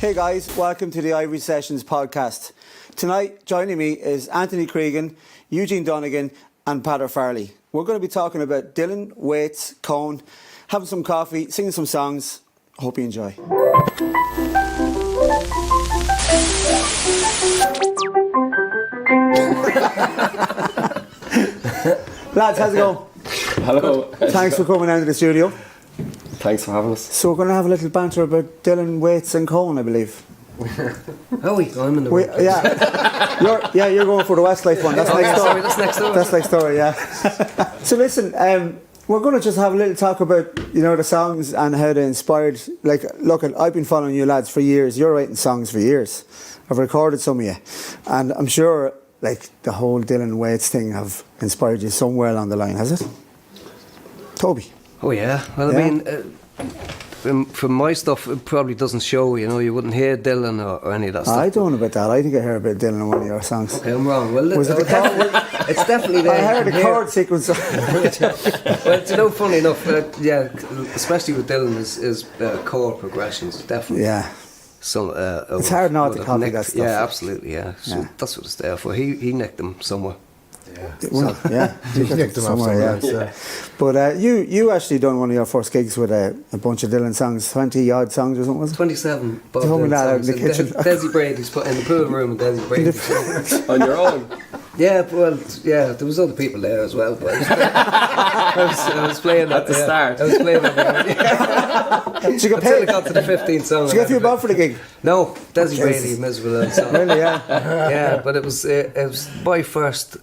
Hey guys, welcome to the Ivory Sessions podcast. Tonight, joining me is Anthony Creegan, Eugene Donegan and Peader Farrelly. We're going to be talking about Dylan, Waits, Cohen, having some coffee, singing some songs. Hope you enjoy. Lads, how's it going? Hello. Thanks for coming down to the studio. Thanks for having us. So we're going to have a little banter about Dylan, Waits and Cohen, I believe. How are we? I'm in the You're going for the Westlife one. That's next door. Sorry, that's next door. That's next door, yeah. So listen, we're going to just have a little talk about, the songs and how they inspired. Like, look, I've been following you lads for years. You're writing songs for years. I've recorded some of you. And I'm sure, like, the whole Dylan Waits thing have inspired you somewhere along the line, has it? Toby? Oh yeah. Well, I mean, from my stuff, it probably doesn't show. You wouldn't hear Dylan or any of that stuff. I don't know about that. I think I heard about Dylan in one of your songs. Okay, I'm wrong. Well, Was it the chord? it's definitely there. I heard a chord sequence. Well, funny enough, especially with Dylan, is chord progressions. Definitely. Yeah. Some. It's hard not to copy that stuff. Yeah, absolutely. Yeah. So that's what it's there for. He nicked them somewhere. Yeah, you nicked them somewhere. Yeah. But you actually done one of your first gigs with a bunch of Dylan songs, 20 odd songs or something, was it? 27. Told me that out in the kitchen. Desi Brady's put in the pool room, and Desi Brady's On your own? Yeah, well, there was other people there as well. But I was playing at the start. I was playing that. Did you get Until paid? I got to the 15th song. Did you get a few bob for the gig? No, Desi Brady, miserable song. Really, yeah. Yeah, but it was my first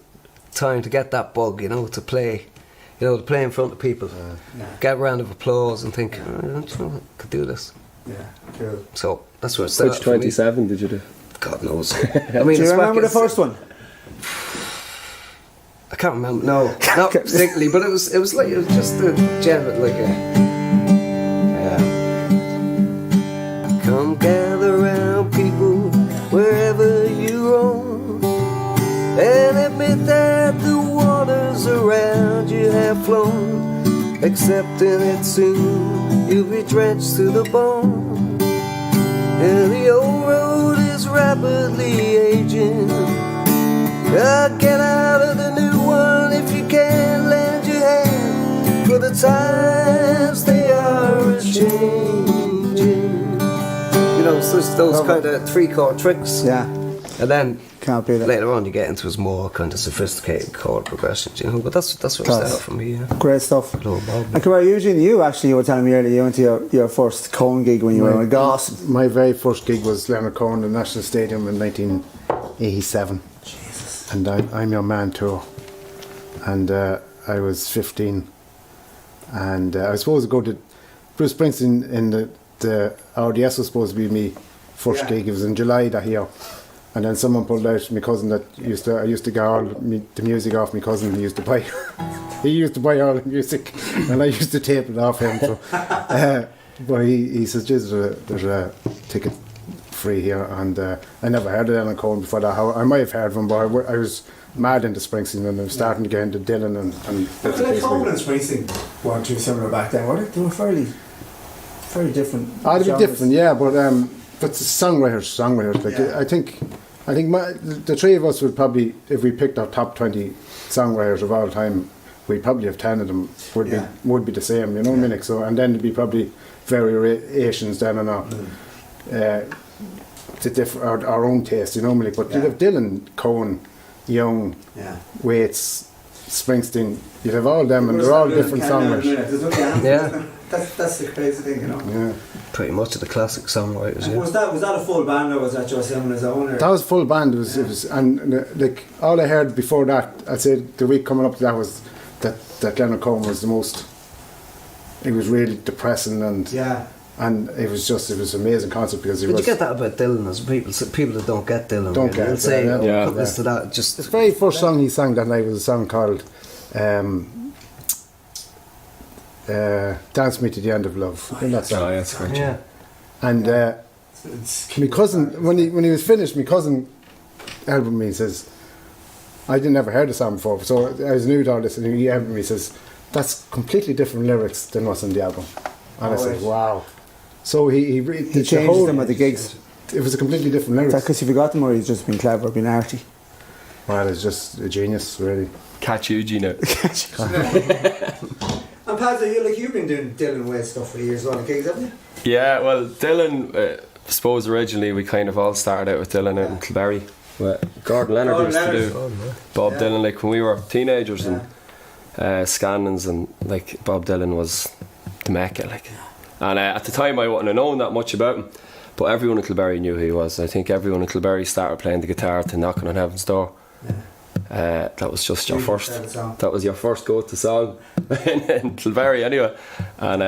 time to get that bug, to play, to play in front of people, get a round of applause and think, I could do this. Yeah, cool. So that's where it started. Which 27 did you do? God knows. I mean, do you remember the first one? I can't remember. No, not particularly. But it was just a general Come gather round, people, wherever you roam, and admit that the waters around you have flown. Accepting it soon, you'll be drenched to the bone. And the old road is rapidly aging. Get out of the new one if you can. Lend your hand, for the times they are a-changing. So it's those kind of 3-chord tricks. Yeah. And then can't beat it. Later on you get into his more kind of sophisticated chord progressions, But that's what it started for me, yeah. Great stuff. And come on, Eugene, you were telling me earlier you went to your first Cohen gig when you were in Goss. My very first gig was Leonard Cohen in the National Stadium in 1987. Jesus. And I'm Your Man tour. And I was 15. And I was supposed to go to Bruce Springsteen in the RDS was supposed to be my first gig. It was in July that year. And then someone pulled out my cousin that I used to get all the music off my cousin. He used to buy all the music, and I used to tape it off him. So, but he says, there's a ticket free here, and I never heard of Leonard Cohen before that. I might have heard of him, but I was mad into Springsteen, and I was starting to get into Dylan and Cohen and Springsteen weren't too similar back then, were they? They were fairly different. They'd be different, yeah, but the songwriters. I think the three of us would probably, if we picked our top 20 songwriters of all time, we'd probably have 10 of them would be the same, what I mean? So, and then there'd be probably variations then on our own taste, But you'd have Dylan, Cohen, Young, Waits, Springsteen. You'd have all them, and they're all different songwriters. Yeah. That's the crazy thing, Yeah. Pretty much of the classic songwriters. Yeah. Was that a full band, or was that just him on his own? Or? That was full band. It was like all I heard before that. I'd say the week coming up to that was that Leonard Cohen was the most. It was really depressing and it was amazing concert because you get that about Dylan as people that don't get Dylan. Don't get it. Say put this to that. Just the very first song he sang that night was a song called. Dance Me to the End of Love. That's great. Yeah. And my cousin, when he was finished, my cousin helped me and says, I'd never heard the song before, so I was new to all this, and he helped me and says, that's completely different lyrics than what's on the album. And I said, wow. So he changes them at the gigs. it was a completely different lyrics. Because if you got them, or he's just been clever, been arty. Well, it's just a genius, really. Catch Eugene out. And Paz, you've been doing Dylan Waits stuff for years, on the gigs, haven't you? Yeah, well, Dylan, I suppose originally we kind of all started out with Dylan out in Kilberry. Gordon Leonard used to do Bob Dylan, like when we were teenagers and scannings, and like Bob Dylan was the mecca, like. And at the time I wouldn't have known that much about him, but everyone in Kilberry knew who he was. I think everyone in Kilberry started playing the guitar to Knocking on Heaven's Door. That was just your first. That was your first go-to song in Kilberry, anyway. And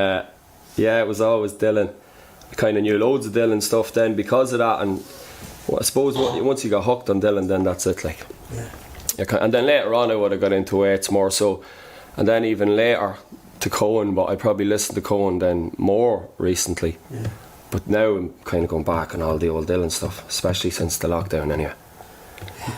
it was always Dylan. I kind of knew loads of Dylan stuff then because of that. And I suppose once you got hooked on Dylan, then that's it. Like, and then later on, I would have got into Waits more so, and then even later to Cohen. But I probably listened to Cohen then more recently. Yeah. But now I'm kind of going back on all the old Dylan stuff, especially since the lockdown, anyway.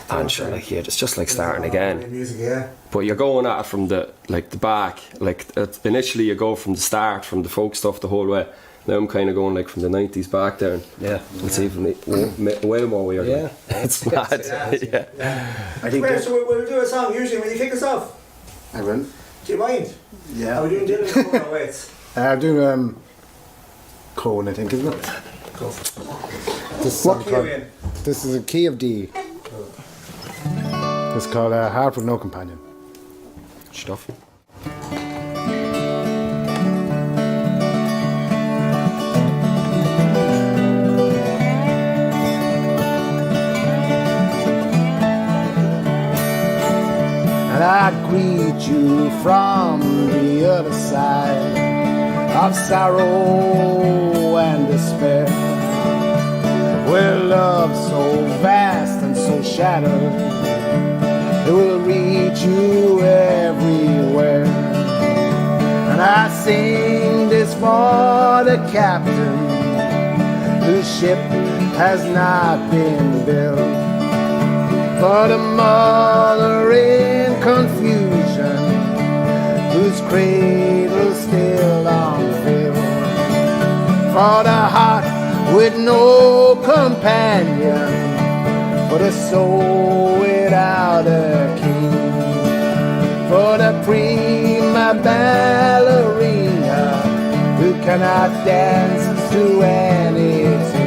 And sure, like it's just like starting again. Music, yeah. But you're going at it from the back. Like initially, you go from the start, from the folk stuff the whole way. Now I'm kind of going like from the 90s back down. Yeah, it's even way more weird. Yeah, it's mad. Yeah. I think. So we'll do a song. Usually, when you kick us off, I will. Do you mind? Yeah. Are we doing Dylan Cohen or Waits? I'll do Cohen, I think, isn't it? Go. What key are we in? This is a key of D. It's called Heart with No Companion. Stuff. And I greet you from the other side of sorrow and despair, where love so vast and so shattered, it will reach you everywhere. And I sing this for the captain whose ship has not been built, for the mother in confusion whose cradle still unfilled, for the heart with no companion, for the soul without a king, for the prima ballerina who cannot dance to any tune.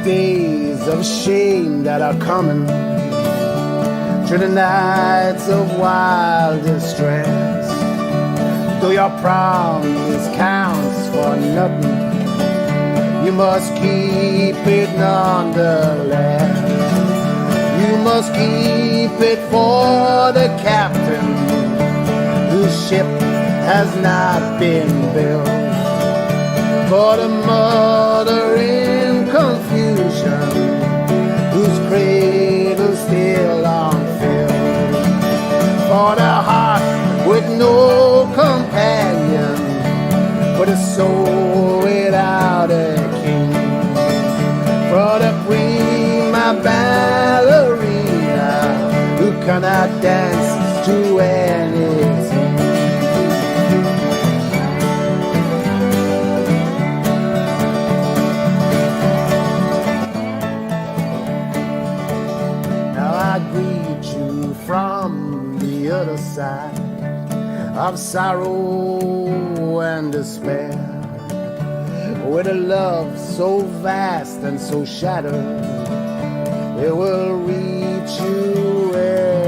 Days of shame that are coming, through the nights of wild distress, though your promise counts for nothing, you must keep it nonetheless. You must keep it for the captain whose ship has not been built, for the mother in confusion whose cradle still unfilled, for the heart with no companion, for the soul without a king, for the prima ballerina who cannot dance to anything. From the other side of sorrow and despair, with a love so vast and so shattered, it will reach you everywhere.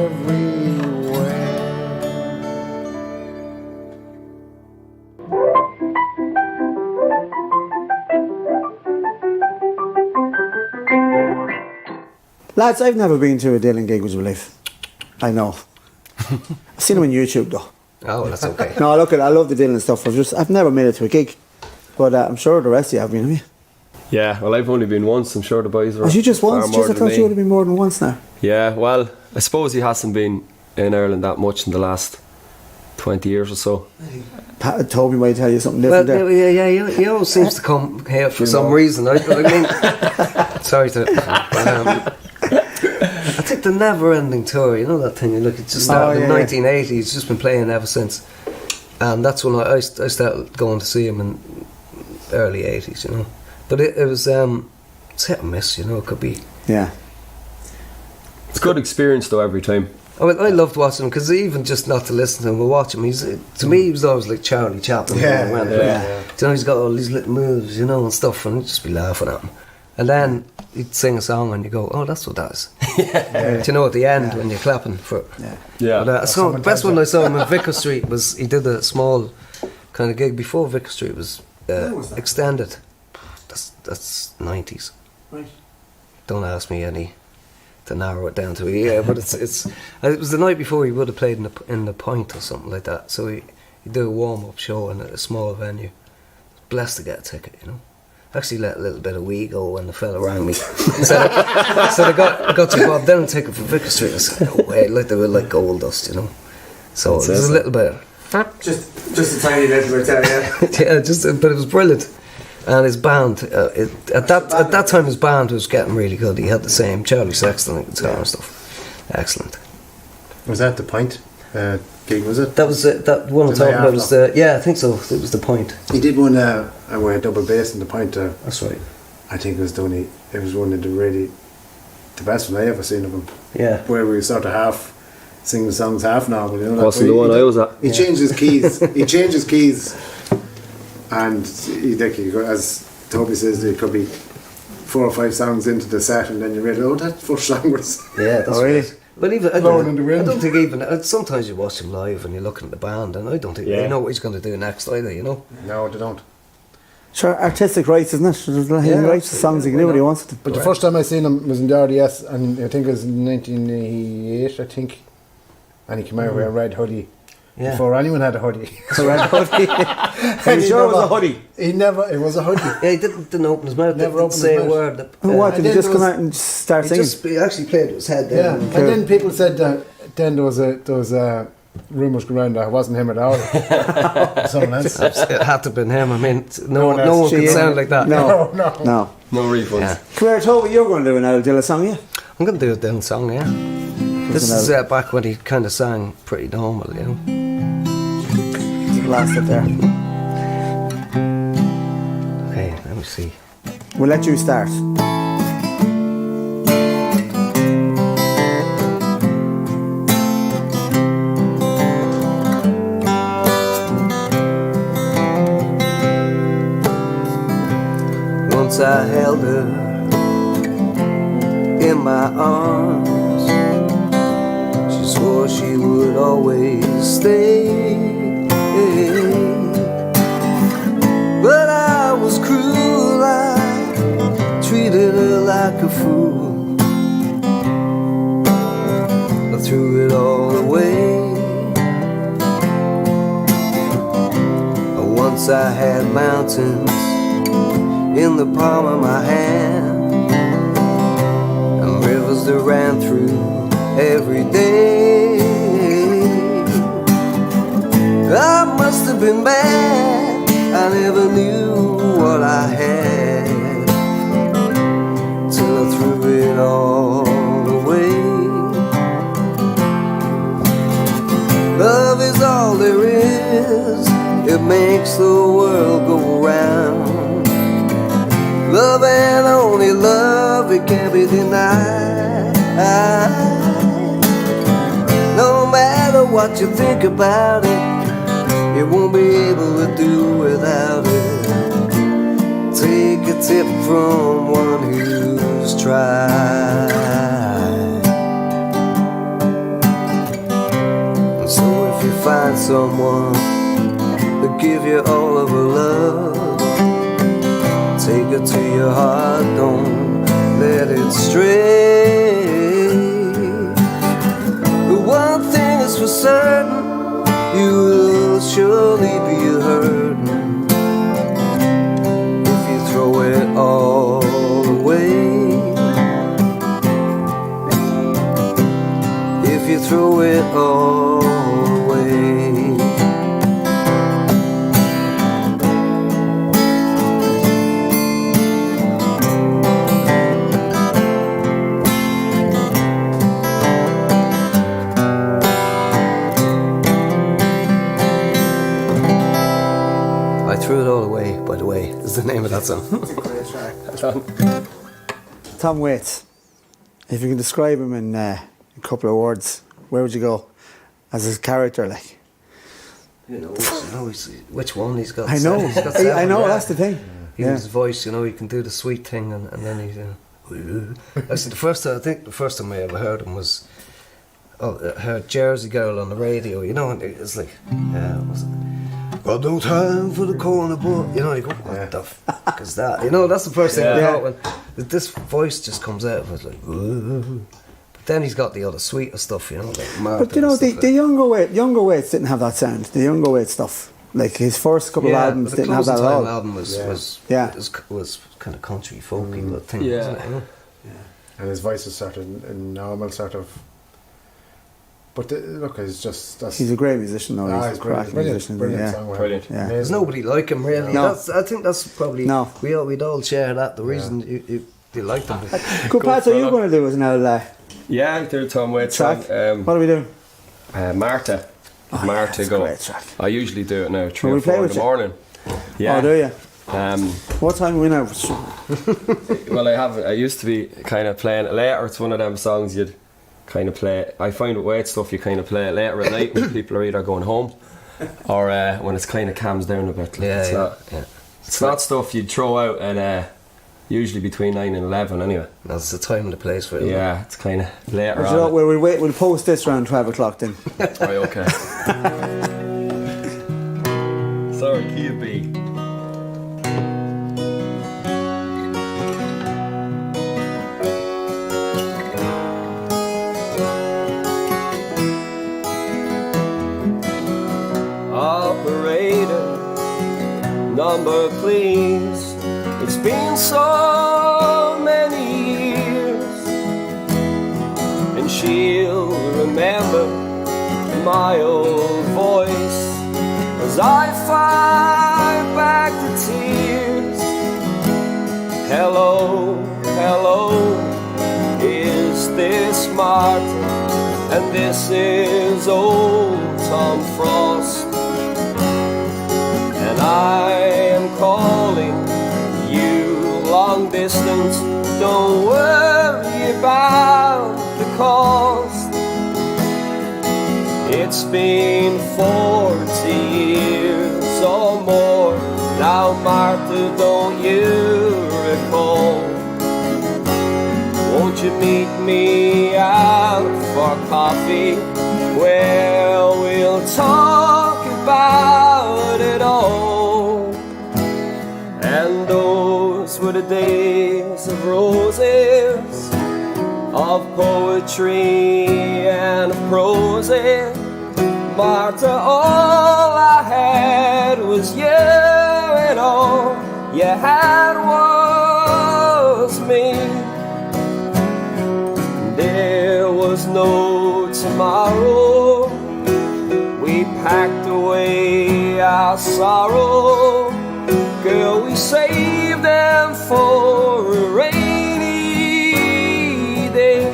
Lads, I've never been to a Dylan gig, would you believe? I know. I've seen him on YouTube though. Oh, well, that's okay. No, look, I love the Dylan stuff. I've never made it to a gig, but I'm sure the rest of you have been, have you? Yeah, well, I've only been once. I'm sure the boys were. Was you just once? far more I than thought me. you would have been more than once now. Yeah, well, I suppose he hasn't been in Ireland that much in the last 20 years or so. Toby might tell you something Well, different there. yeah, he always seems to come here for some reason. I mean, sorry to. I think the never-ending tour, you know that thing. Look, it just started in 1980. It's just been playing ever since, and that's when I started going to see him in early 80s. You know, but it was it's hit and miss. You know, it could be. Yeah. It's a good experience though every time. I loved watching him because even just not to listen to him, but watch him. To me, he was always like Charlie Chaplin. Yeah. You know, he's got all these little moves, you know, and stuff, and I'd just be laughing at him. And then he'd sing a song, and you go, "Oh, that's what that is." Do you know at the end when you're clapping for? Yeah. But, so the best one I saw him in Vicar Street was he did a small kind of gig before Vicar Street was extended. That's 90s. Right. Don't ask me any. To narrow it down to a year, but it was the night before he would have played in the Point or something like that. So he did a warm up show in a small venue. Blessed to get a ticket, you know. Actually let a little bit of wee go when the fella rang me. so I got to Bob Dylan ticket for Vicar Street. I said, "No way!" Like they were like gold dust, you know. So it was a little bit. Just a tiny little bit there, yeah. Yeah, but it was brilliant. And his band, at that time, his band was getting really good. He had the same Charlie Sexton and guitar and stuff. Excellent. Was that the Point gig? Was it? That was that one I'm talking about. Was I think so. It was the Point. He did one where a double bass in the Point. That's right. I think it was Donny. It was one of the best one I ever seen of him. Yeah. Where we sort of half singing the songs half normal. You know, Wasn't the one I was at. He changed his keys. He changed his keys. And as Toby says, there could be 4 or 5 songs into the set, and then you realize, oh, that first song was. Yeah, that's really. Right. But even I don't think even sometimes you watch him live and you're looking at the band, and I don't think they know what he's going to do next either. You know. No, they don't. Sure, artistic rights, isn't it? He writes the songs, he can do what he wants to. But the first time I seen him was in the RDS, and I think it was in 1988. I think, and he came out with a red hoodie. Yeah. Before anyone had a hoodie. A red hoodie. Are you sure it was a hoodie? It was a hoodie. Yeah, he didn't open his mouth. Never Didn't opened say his a mouth. word. What, did he just come out and start singing? He actually played with his head Yeah, down. and then people said that then there was rumours going around that it wasn't him at all. Someone else. It had to have been him. I mean, no one can sound like that. No. No refunds. Yeah. Come here, Toby, you're going to do an Al Dilla song, yeah? I'm going to do a Dylan song, yeah. This is back when he kind of sang pretty normal, you know. Last bit there. Okay, let me see. We'll let you start. Once I held her in my arms. She swore she would always stay. But I was cruel, I treated her like a fool. I threw it all away. Once I had mountains in the palm of my hand, and rivers that ran through every day. I must have been bad, I never knew what I had, till I threw it all away. Love is all there is, it makes the world go round. Love and only love, it can't be denied. No matter what you think about it, you won't be able to do without it. Take a tip from one who's tried. And so if you find someone that give you all of her love, take her to your heart, don't let it stray. The one thing is for certain, you will surely be hurting if you throw it all away. If you throw it all away. threw it all away, by the way, is the name of that song. It's a great track. Tom Waits. If you can describe him in a couple of words, where would you go as his character, like? Which one he's got? I know. He's got seven, I know. yeah. That's the thing. His voice, he can do the sweet thing, and then he's. Actually, the first time I ever heard him was, I heard Jersey Girl on the radio. And it's like, got no time for the corner, but you go, what the fuck is that? That's the first thing I thought when this voice just comes out. I was like, ooh. But then he's got the other sweeter stuff, like Martha. But the younger Waits didn't have that sound. The younger Waits stuff, like his first couple of albums, didn't have that at all. The album was kind of country folky thing, wasn't it? And his voice is sort of a normal sort of. But look, he's a great musician, though. He's a great musician. Brilliant songwriter. Brilliant. Yeah. There's nobody like him, really. No. I think that's probably we'd all share that. The reason you like them. Good, Pat. What are you going to do as an old Yeah, I'll do Tom Waits track? song. What are we doing? Marta. Marta that's Go. a great track. I usually do it now, 3 Will or we play 4 in with the you? morning. Yeah. Oh, do you? What time are we now? Well, I used to be kind of playing it later. It's one of them songs you'd kind of play. I find with Waits stuff you kind of play it later at night when people are either going home or when it's kind of calms down a bit. It's not stuff you'd throw out at usually between 9 and 11 anyway. That's the time and the place for it. Yeah, it's kind of later Well, on. we'll post this around 12 o'clock then. Right, okay. Sorry, key of B. Operator, number please. It's been so many years, and she'll remember my old voice as I fight back the tears. Hello, hello, is this Martin? And this is old Tom Frost, and I am calling you long distance. Don't worry about the cost. It's been 40 years or more now, Martha, don't you recall? Won't you meet me out for coffee, where we'll talk about it all? And those were the days of roses, of poetry and of prose. Martha, all I had was you, and all you had was me. There was no tomorrow. We packed away our sorrow. Girl, we saved them for a rainy day.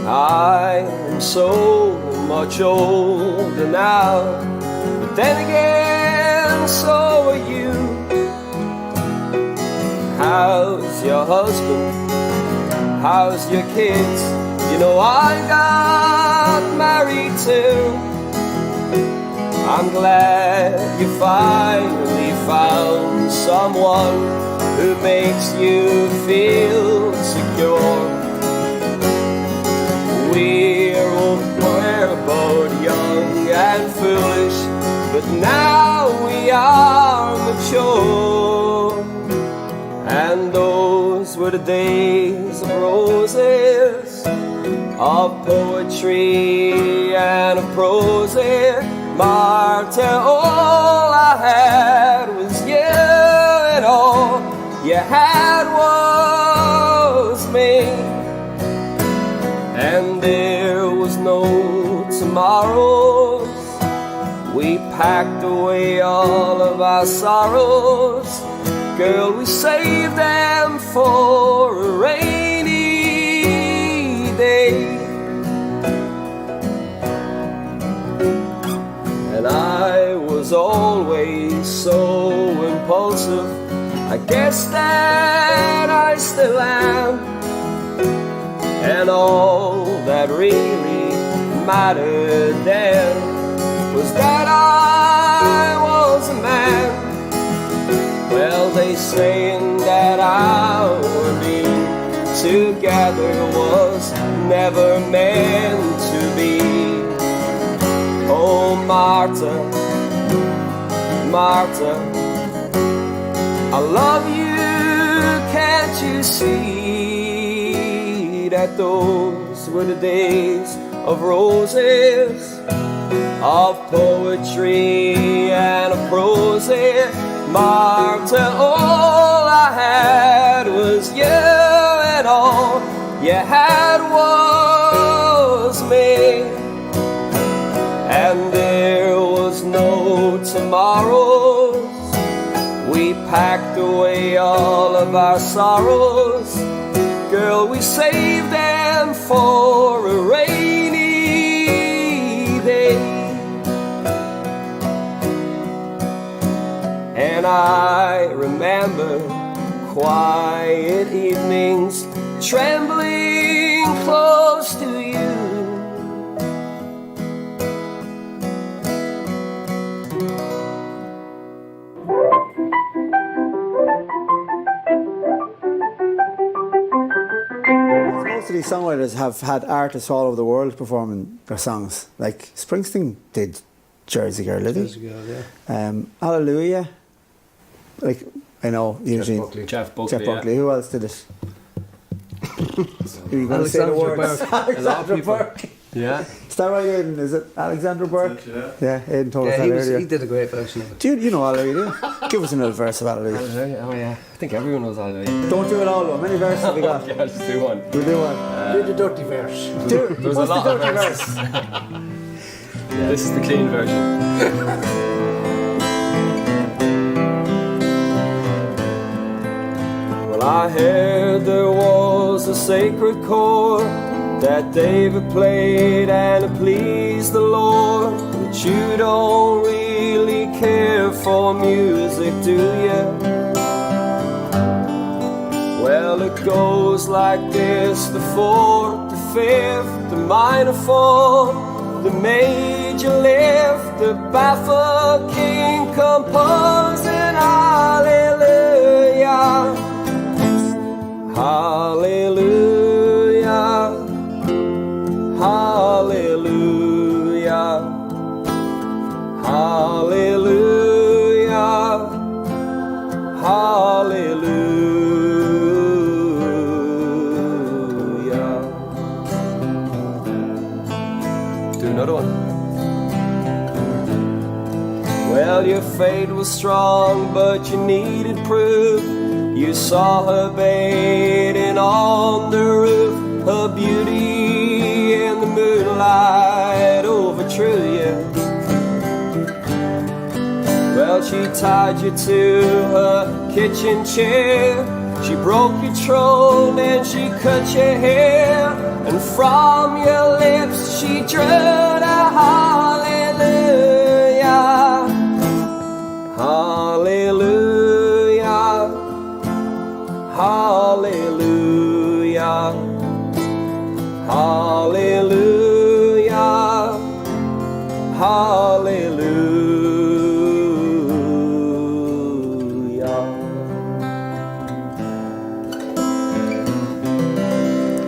I am so much older now, but then again, so are you. How's your husband? How's your kids? You know I got married too. I'm glad you finally found someone who makes you feel secure. We're both young and foolish, but now we are mature. And those were the days of roses, of poetry and of prose. Martha, all I had was you, and all you had was me. And there was no tomorrows. We packed away all of our sorrows. Girl, we saved them for a rainy guess that I still am. And all that really mattered then was that I was a man. Well, they saying that our being together was never meant to be. Oh, Martha, Martha, I love you, can't you see that those were the days of roses, of poetry and of prose. Martha, all I had was you, and all you had was me. And there was no tomorrows. We packed away all of our sorrows. Girl, we saved them for a rainy day. And I remember quiet evenings, trembling close to you. Most of these songwriters have had artists all over the world performing their songs. Like Springsteen did Jersey Girl, did he? Jersey Girl, yeah. Hallelujah. Like, I know, Eugene. Jeff Buckley. Yeah. Who else did it? Who you going to say the words? Alexander Burke. Yeah. Is that right, Aidan? Is it Alexander Burke? Yeah, Aidan told us that he earlier. He did a great version of it. Dude, you know Hallelujah, do you? Give us another verse of Hallelujah. Hallelujah. Oh yeah. I think everyone knows Hallelujah. Don't do it all though. How many verses have we got? Yeah, just do one. We'll do one. Do the dirty verse. There's a lot of verse? Yeah, this is the clean version. Well, I heard there was a sacred chord that David played and it pleased the Lord. But you don't really care for music, do you? Well, it goes like this: the fourth, the fifth, the minor fourth, the major lift, the baffled king composing hallelujah, hallelujah, hallelujah, hallelujah, hallelujah. Do another one. Well, your faith was strong, but you needed proof. You saw her bathing on the roof, her beauty in the moonlight overthrew you. Well, she tied you to her kitchen chair. She broke your throat and she cut your hair. And from your lips she drew a hallelujah, hallelujah, hallelujah, hallelujah, hallelujah.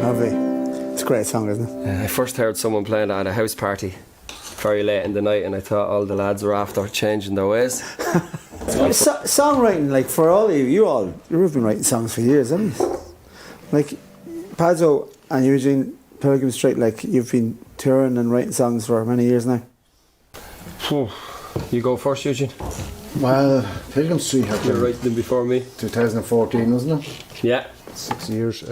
Lovely. It's a great song, isn't it? I first heard someone playing it at a house party very late in the night, and I thought all the lads were after changing their ways. Songwriting, like for all of you, you've been writing songs for years, haven't you? Like Pazzo and Eugene, Pilgrim Street, like you've been touring and writing songs for many years now. You go first, Eugene. Well, Pilgrim Street had You're been writing them before me. 2014, wasn't it? Yeah. 6 years.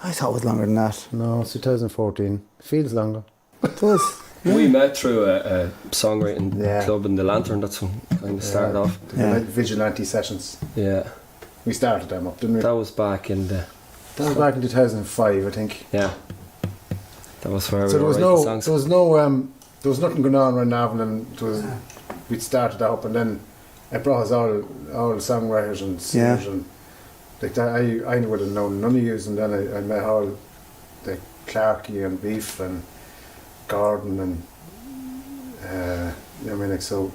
I thought it was longer than that. No, it's 2014. Feels longer. It does. We met through a songwriting Yeah. club in the Lantern. That's when kind of started off. The Vigilante sessions. Yeah. We started them up, didn't we? That was back in the... That was back in 2005, I think. Yeah. That was where So we were writing songs. there was nothing going on around Navan, and we'd started up, and then it brought us all the songwriters and singers, and like that, I would have known none of you, and then I met all the Clarkey and Beef and Gordon and you know what I mean, like, so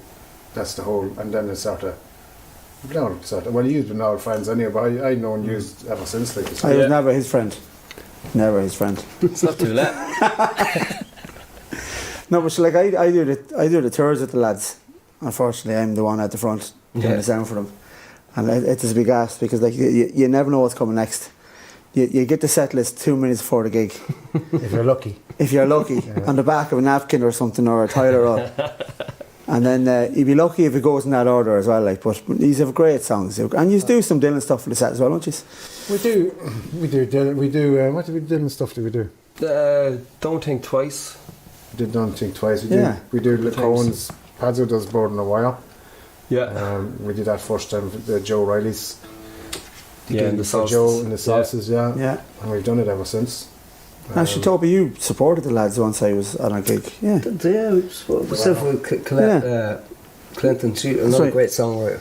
that's the whole, and then it's sort of well, you've been old friends anyway, but I've known you ever since, like. I was never his friend. Never his friend. It's not too late. No, but like I do the tours with the lads. Unfortunately, I'm the one at the front doing the sound for them, and it's a big ask because like you never know what's coming next. You get the set list 2 minutes before the gig. If you're lucky. If you're lucky, on the back of a napkin or something, or a Tyler roll. And then you'd be lucky if it goes in that order as well. Like, but these have great songs, and you do some Dylan stuff for the set as well, don't you? We do Dylan. We do. What Dylan stuff do we do? Don't Think Twice. We did Don't Think Twice. We do the Thanks. Cohen's. Padzo does Board in a While. Yeah. We did that first time. The Joe Riley's. And the sauces. Joe and the sauces. Yeah. And we've done it ever since. Actually, Toby, you supported the lads once I was on a gig. Yeah. Myself with Clinton, she another great songwriter.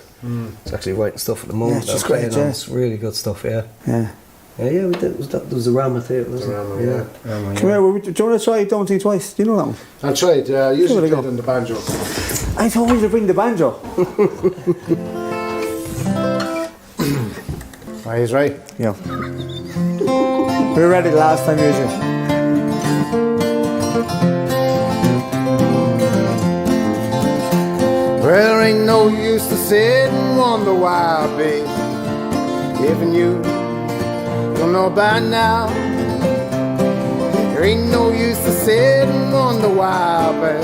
She's actually writing stuff at the moment. Yeah, she's great, yeah. It's really good stuff, yeah. Yeah. Yeah, we did. There was a Rama too, wasn't The Rama, it? Come here, do you want to try Don't Think Twice? Do you know that one? I'll try it. Usually Give it a play it on the banjo. I told you to bring the banjo. He's right. Yeah. We were ready last time, Eugene. Well, there ain't no use to sit and wonder why, babe. Even you don't know by now. There ain't no use to sit and wonder why, babe.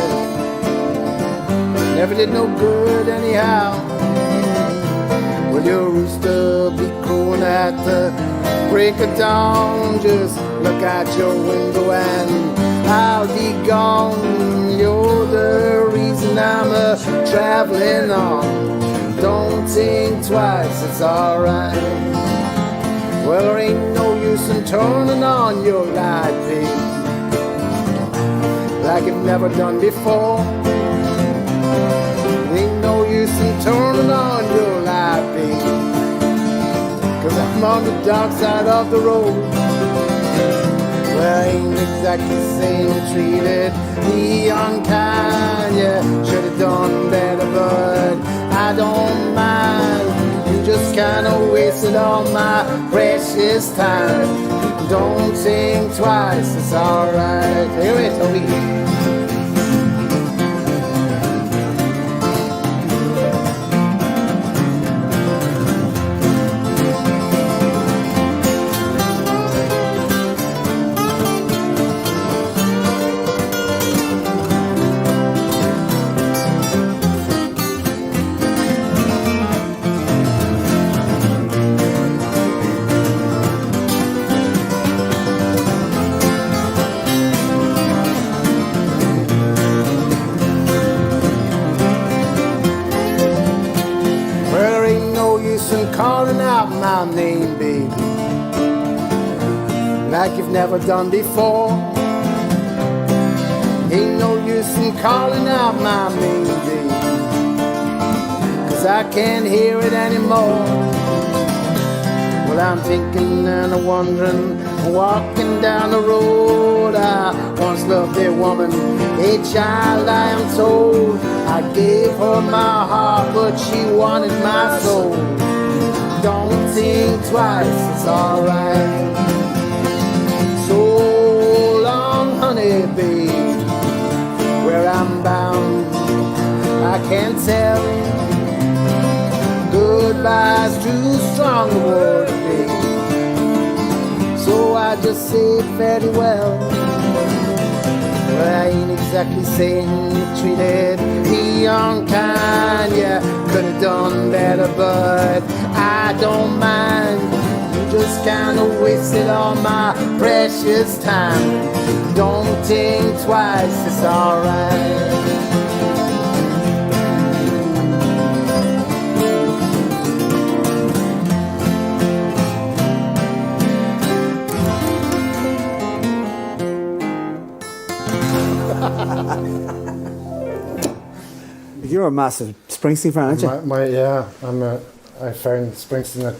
Never did no good anyhow. Well, your rooster be crowing at the break of dawn. Just look out your window and I'll be gone. You're the reason I'm traveling on. Don't think twice, it's alright. Well, there ain't no use in turning on your light, babe, like you've never done before. Ain't no use in turning on your light, babe, 'cause I'm on the dark side of the road. Well, I ain't exactly saying you treated me unkind. Yeah, should've done better, but I don't mind. You just kinda wasted all my precious time. Don't think twice, it's alright. Here it is, Toby. Calling out my name, baby, like you've never done before. Ain't no use in calling out my name, baby, 'cause I can't hear it anymore. Well, I'm thinking and I'm wondering, walking down the road. I once loved a woman, a child I am told. I gave her my heart, but she wanted my soul. Don't think twice, it's alright. So long, honey, babe, where I'm bound, I can't tell. Goodbye's too strong a word, babe, so I just say fairly well. Well, I ain't exactly saying you treated me unkind. Yeah, could have done better, but I don't mind. You just kinda wasted all my precious time. Don't think twice, it's alright. You're a massive Springsteen fan, aren't you? I found Springsteen at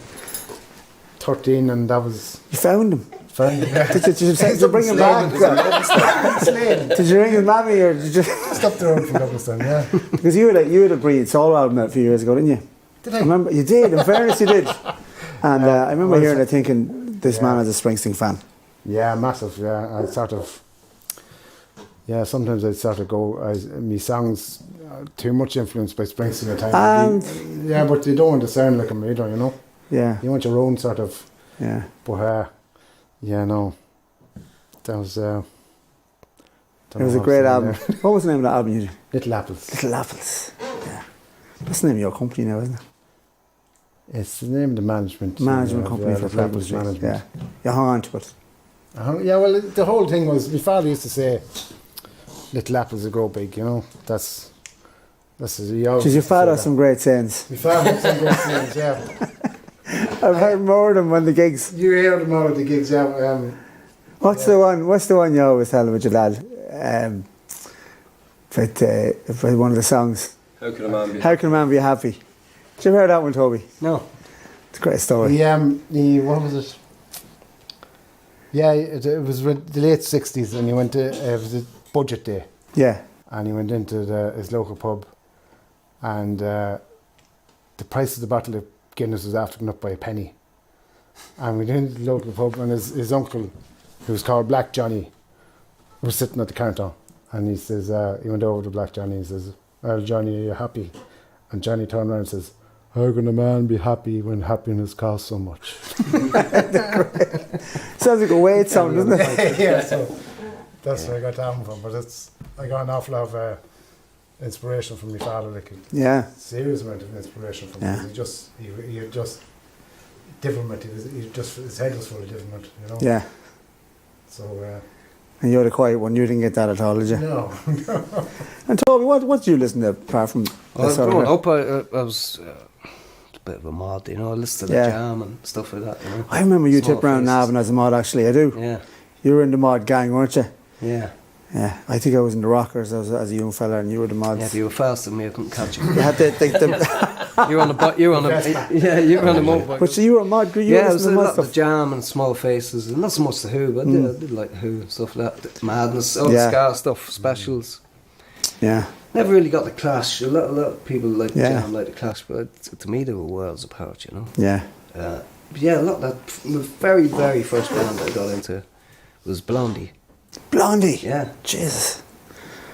13, and that was You found him. fun. Did you bring him back? Did you ring his mammy or did you? Stop the road from Douglaston, yeah. Because you had a Breed solo album out a few years ago, didn't you? Did I? Remember, you did. In fairness, you did. And I remember hearing it, thinking, this man is a Springsteen fan. Yeah, massive. Yeah, I sort of. Yeah, sometimes I'd sort of go. Me songs too much influenced by Springsteen at times. Yeah, but you don't want to sound like him either, you know. Yeah. You want your own sort of. Yeah. But yeah, no, that was. It was a great album. What was the name of that album you did? Little Apples. Little Apples. Yeah. That's the name of your company now, isn't it? It's the name of the management. Company for Little Apples Purple Management. Yeah. You hung on to it. Yeah, well, the whole thing was, my father used to say, little apples will grow big, you know. That's Because your father has some great sayings. My father had some great sayings, yeah. I've heard more of them on the gigs. You hear them all at the gigs, yeah. What's the one you always tell with your dad? For one of the songs. How can a man be? How can a man be happy? Did you ever hear that one, Toby? No. It's a great story. What was it? Yeah, it was the late 60s, and he went to, it was a budget day. Yeah. And he went into his local pub, and the price of the bottle of Guinness was after going up by a penny. And we went into the local pub, and his uncle, who was called Black Johnny, was sitting at the counter. And he says, he went over to Black Johnny and says, "Well, Johnny, are you happy?" And Johnny turned around and says, "How can a man be happy when happiness costs so much?" Sounds like a Waits song, doesn't it? Yeah, so that's where I got that one from. But I got an awful lot of inspiration from my father, like a serious amount of inspiration from him. He just different. His head was full of different, you know. Yeah. So. And you're the quiet one. You didn't get that at all, did you? No. And Toby, what did you listen to apart from? Growing up, I was a bit of a mod, you know. I listened to the Jam and stuff like that. You know? I remember you tipped around Navan as a mod. Actually, I do. Yeah. You were in the mod gang, weren't you? Yeah. Yeah. I think I was in the Rockers as a young fella, and you were the mods. Yeah, but you were faster than me. I couldn't catch you. You had to think them. You were on a motorbike. But so you were a mod. You yeah, were it was a mod lot of stuff. the Jam and Small Faces, and not so much the Who, but I did like the Who and stuff like that. Madness, all the ska stuff, specials. Yeah. Never really got the Clash. A lot of people like the Jam, like the Clash, but to me they were worlds apart, you know. Yeah. Yeah, a lot of that. The very, very first band I got into was Blondie. Blondie. Yeah. Jesus.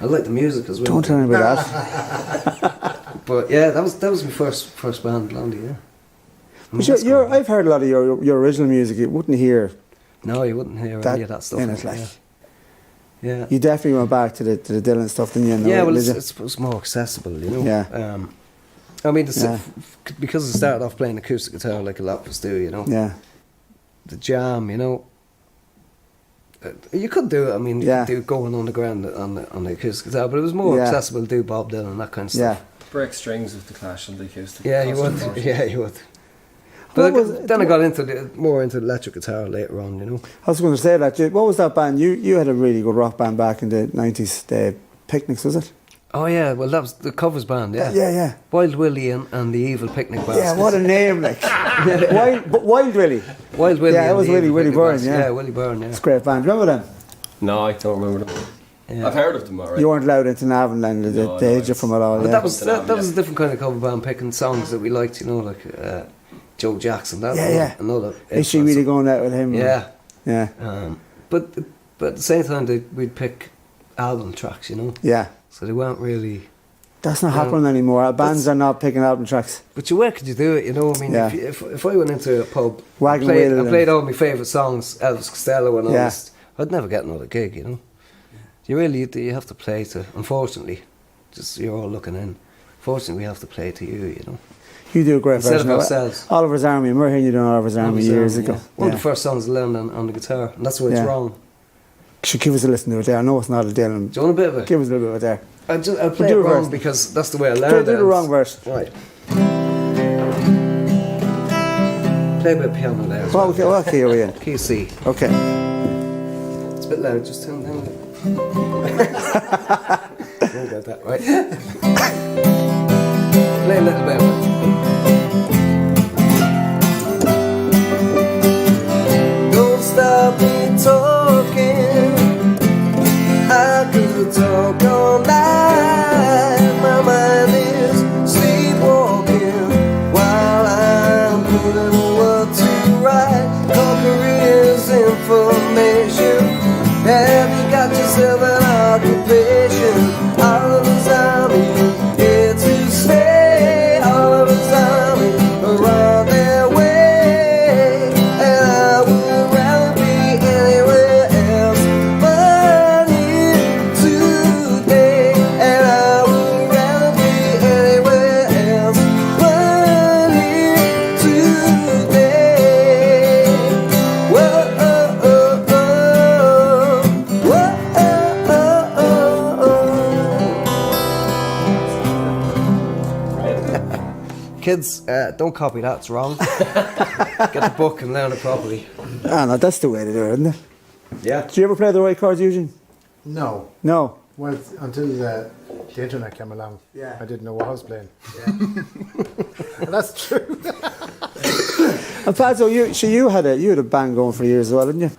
I like the music as well. Don't tell me about that. But yeah, that was my first band, Blondie. Yeah. But I've heard a lot of your original music. You wouldn't hear. No, you wouldn't hear any of that stuff in it, like. Yeah. You definitely went back to the Dylan stuff, didn't you? Yeah, well, it's more accessible, you know. Yeah. I mean, because I started off playing acoustic guitar like a lot of us do, you know. Yeah. The Jam, you know. You could do it. I mean, you could do Going Underground on the acoustic guitar, but it was more accessible to do Bob Dylan and that kind of stuff. Yeah. Break strings with the Clash and the acoustic. Yeah, you would. Yeah, you would. But then I got more into electric guitar later on, you know. I was going to say that. What was that band? You had a really good rock band back in the 90s. The Picnics, was it? Oh yeah, well that was the covers band, yeah. Yeah. Wild Willie and the Evil Picnic Band. Yeah, what a name, like. Wild Willie. Wild Willie. Yeah, it was Willie Byrne, Yeah, Willie Byrne, yeah. It's a great band. Remember them? No, I don't remember them. Yeah. I've heard of them, alright. You weren't allowed into Navan and they hid you from it all. But that was a different kind of cover band, picking songs that we liked, you know, like Joe Jackson. That was another. Is she really going out with him? Yeah. Yeah. But at the same time, we'd pick album tracks, you know. Yeah. So they weren't really. That's not happening anymore. Bands are not picking album tracks. But where could you do it? You know, I mean, if I went into a pub, I played all my favourite songs, Elvis Costello and all this, I'd never get another gig. You know, you have to play to. Unfortunately, just you're all looking in. Fortunately, we have to play to you. You know. You do a great instead version of ourselves. Oliver's Army. I remember hearing you doing Oliver's Army years ago. Yeah. One of the first songs I learned on the guitar, and that's why it's wrong. Should give us a listen to it there. I know it's not a Dylan. Do you want a bit of it? Give us a little bit of it there. I'll play it wrong because that's the way I learned it. Do the wrong verse. Right. Play a bit of piano there. What key are we in? Key C. Okay. It's a bit loud, just turn down a bit. Don't get that, right? Play a little bit of it. kids, don't copy that, it's wrong. Get the book and learn it properly. Ah, no, that's the way to do it, isn't it? Yeah. Did you ever play the right chords, Eugene? No. No. Well, until the internet came along, Yeah. I didn't know what I was playing. And that's true. And Padzo, you had a band going for years as well, didn't you?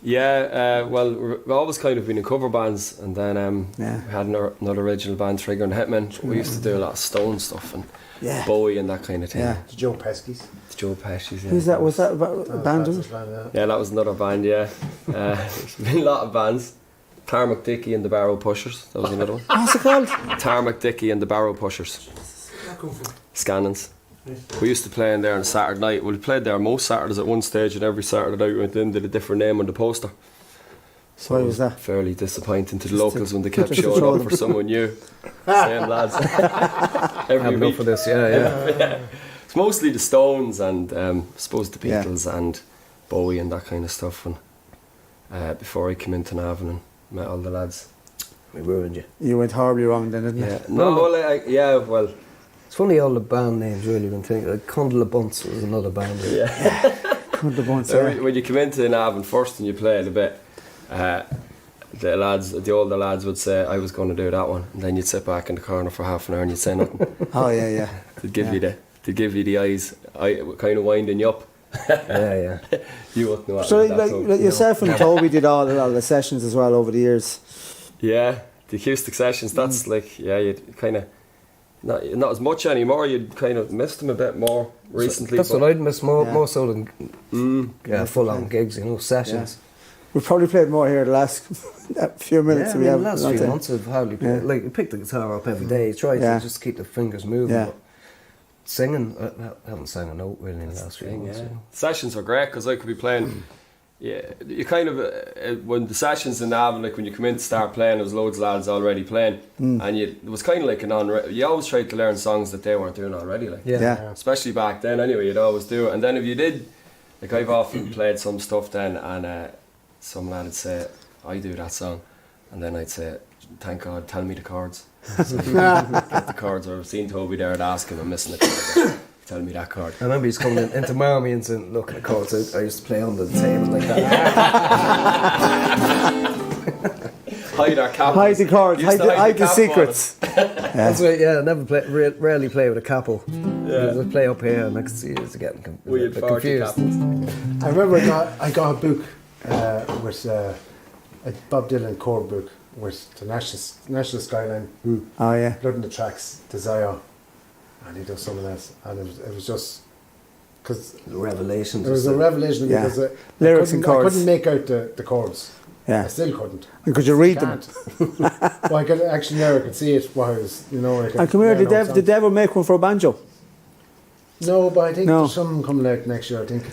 Yeah, well, we've always kind of been in cover bands, and then we had another original band, Trigger and Hitman. We used to do a lot of Stone stuff and Bowie and that kind of thing. Yeah. Joe Pesky's. Joe Pesci's, yeah. Who's that? Was that a band? Was it? Yeah, that was another band, yeah. There's been a lot of bands. Tarmac Dickey and the Barrow Pushers, that was another one. What's it called? Tarmac Dickey and the Barrow Pushers. Scannons. We used to play in there on a Saturday night. We played there most Saturdays at one stage, and every Saturday night we went in, did a different name on the poster. So why was that? Fairly disappointing to the locals when they kept just to showing throw up them. for someone new. Same lads. Every week. for this, yeah. It's mostly the Stones and I suppose the Beatles and Bowie and that kind of stuff. And before I came into Navan and met all the lads. We ruined you. You went horribly wrong then, didn't you? No, well, It's funny all the band names really when thinking. Like Condla Bunce was another band. Couldn't have once, yeah. when you come into Navan first and you played a bit, the older lads would say I was going to do that one, and then you'd sit back in the corner for half an hour and you'd say nothing. Oh yeah. They'd give you the eyes, kind of winding you up. Yeah. You wouldn't know what So that took. like yourself and Toby did all the sessions as well over the years. Yeah, the acoustic sessions. That's like you'd kind of not as much anymore. You'd kind of missed them a bit more recently. That's what I'd miss more so than full on Yeah. gigs, sessions. We've probably played more here the last few minutes. The last few months I've hardly played. Yeah. Like, you pick the guitar up every day, try to just keep the fingers moving. Yeah. But singing, I haven't sang a note really in the last few months. Yeah. Sessions are great because I could be playing. Yeah, you kind of when the sessions in Navan, like when you come in to start playing, there was loads of lads already playing, and it was kind of like you always tried to learn songs that they weren't doing already, like Yeah. especially back then. Anyway, you'd always do it, and then if you did, like I've often played some stuff then, and some lad would say, "I do that song," and then I'd say, "Thank God, tell me the chords." Get the chords. Or I've seen Toby there and ask him, "I'm missing a chord." Tell me that chord. I remember he's coming into Marmy and saying, "Look at the chords. I used to play under the table like that." Hide our capos. Hide the chords, Used to hide the cap secrets. That's right. Yeah, I never rarely play with a capo. I play up here next to you to get We had 40 confused. capos. I remember I got a book with a Bob Dylan chord book with the National Skyline, Oh yeah. Blood in the Tracks, Desire, and he does some of that, and it was just because Revelations. it was a revelation Yeah. because Lyrics and chords. I couldn't make out the chords. I Yeah. still couldn't. And could you read them? Can't. Well, I could actually now I could see it while I was, I could And come here, learn all did Dev ever make one for a banjo? No, but I think No. there's some coming out next year. I think.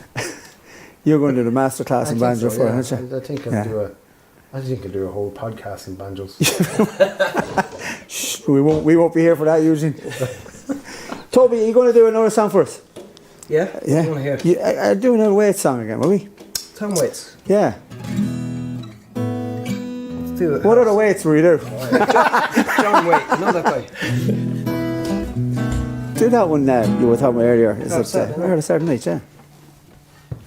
You're going to do the masterclass I in think banjo so, for it, yeah. aren't you? I think Yeah. I think I'll do a whole podcast in banjos. Shh, we won't be here for that, Eugene. Toby, are you going to do another song for us? Yeah. Yeah. I want to hear. I'll do another Waits song again, will we? Tom Waits. Yeah. Let's do it. What other Waits will you do? John Waits. You know that guy. Do that one you were talking about earlier. Is Oh, it Saturday I heard a Saturday night, yeah.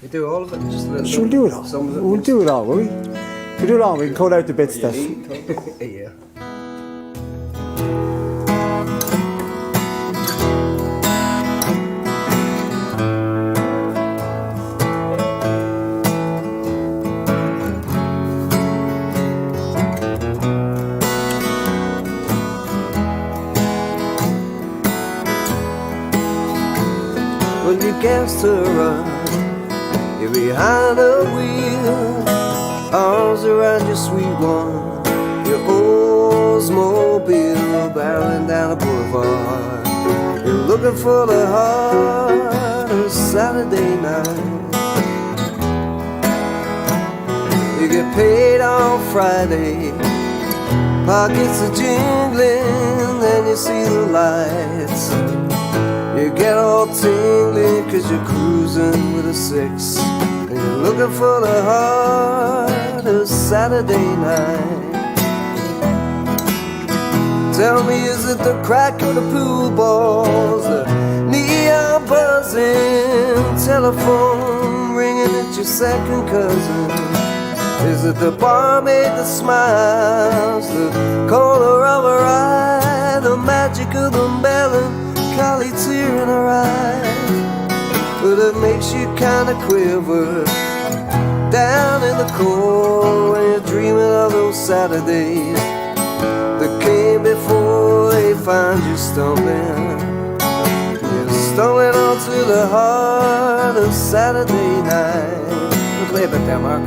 You do all of it. Just a little Should we do it all? Some of it. We'll do it all, will we? If we do it all, we can cut out the bits that... Yeah. When you gas to run, you're behind the wheel, arms around your sweet one, your Oldsmobile barreling down a boulevard. You're looking for the heart of Saturday night. You get paid on Friday, pockets are jingling, then you see the lights. You get all tingly cause you're cruising with a 6, and you're looking for the heart of Saturday night. Tell me, is it the crack of the pool balls, the neon buzzing telephone ringing at your second cousin? Is it the barmaid that smiles, the corner of her eye, the magic of the melancholy tear in her eye? But it makes you kinda quiver down in the cold when you're dreaming of those Saturdays that came before they find you stumbling. You're stumbling onto the heart of Saturday night. We'll play a bit there, Mark.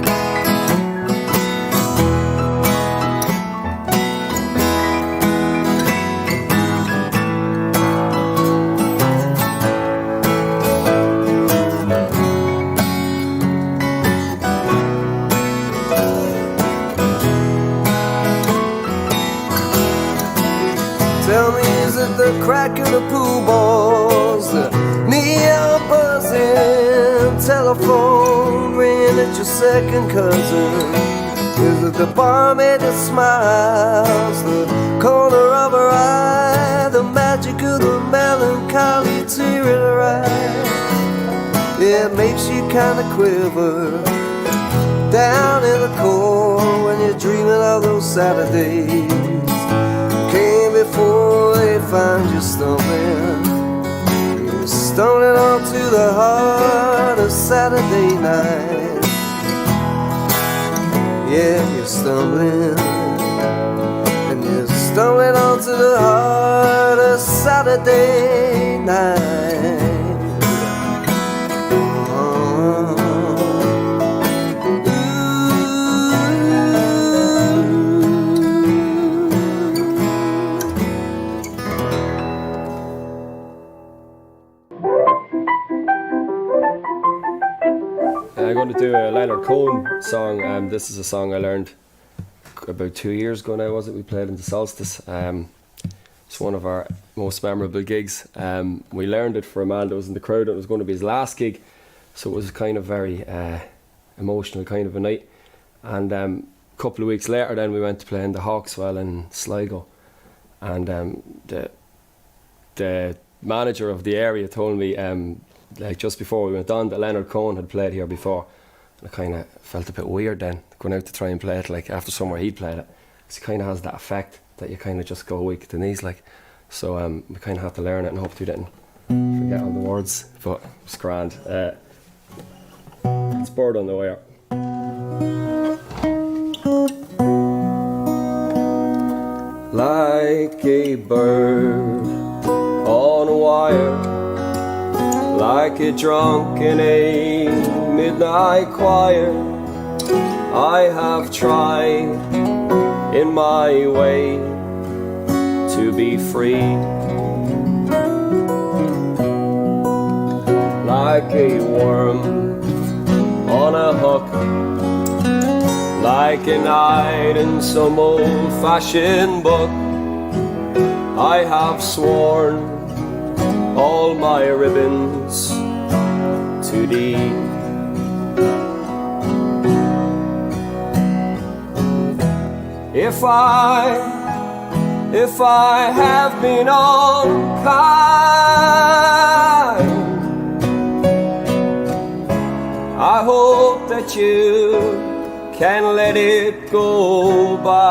Tell me, is it the crack of the pool balls, the neon buzzing telephone ringing at your second cousin? Is it the barmaid that smiles, the corner of her eye, the magic of the melancholy tear in her eye? Yeah, it makes you kinda quiver down in the cold when you're dreaming of those Saturdays came before they find you stumbling. You're stumbling onto the heart of Saturday night. Yeah, you're stumbling, and you're stumbling onto the heart of Saturday night. I'm going to do a Leonard Cohen song. This is a song I learned about 2 years ago now, was it? We played in the Solstice. It's one of our most memorable gigs. We learned it for a man that was in the crowd. It was going to be his last gig, so it was kind of very emotional kind of a night. And a couple of weeks later then we went to play in the Hawkswell in Sligo, and the manager of the area told me like just before we went on that Leonard Cohen had played here before. And I kind of felt a bit weird then going out to try and play it like after somewhere he'd played it, because it kind of has that effect that you kind of just go weak at the knees like. So we kind of had to learn it, and hopefully we didn't forget all the words, but it's grand. It's Bird on the Wire. Like a bird on a wire, like a drunk in a midnight choir, I have tried in my way to be free. Like a worm on a hook, like a knight in some old-fashioned book, I have sworn all my ribbons to thee. If I have been unkind, I hope that you can let it go by.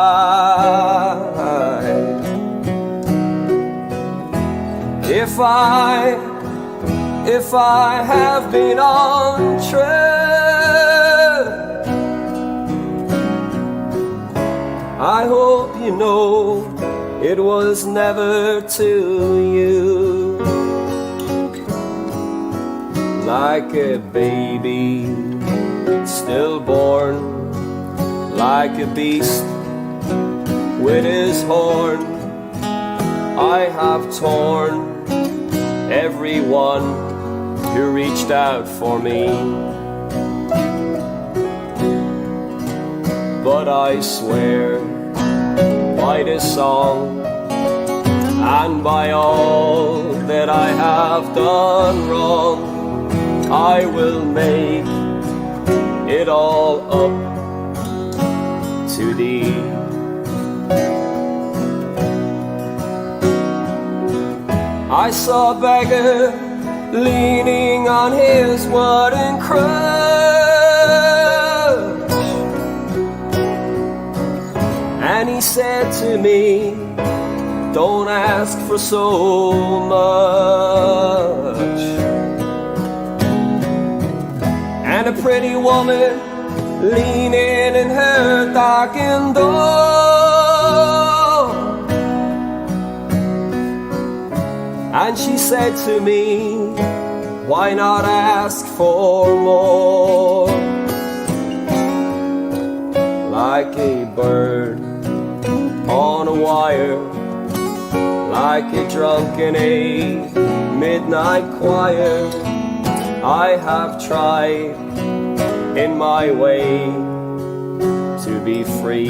If I have been untrue, I hope you know it was never to you. Like a baby stillborn, like a beast with his horn, I have torn everyone who reached out for me. But I swear by this song and by all that I have done wrong, I will make it all up to thee. I saw a beggar leaning on his wooden crutch. And he said to me, don't ask for so much. And a pretty woman leaning in her darkened door, and she said to me, why not ask for more? Like a bird on a wire, like a drunk in a midnight choir, I have tried in my way to be free.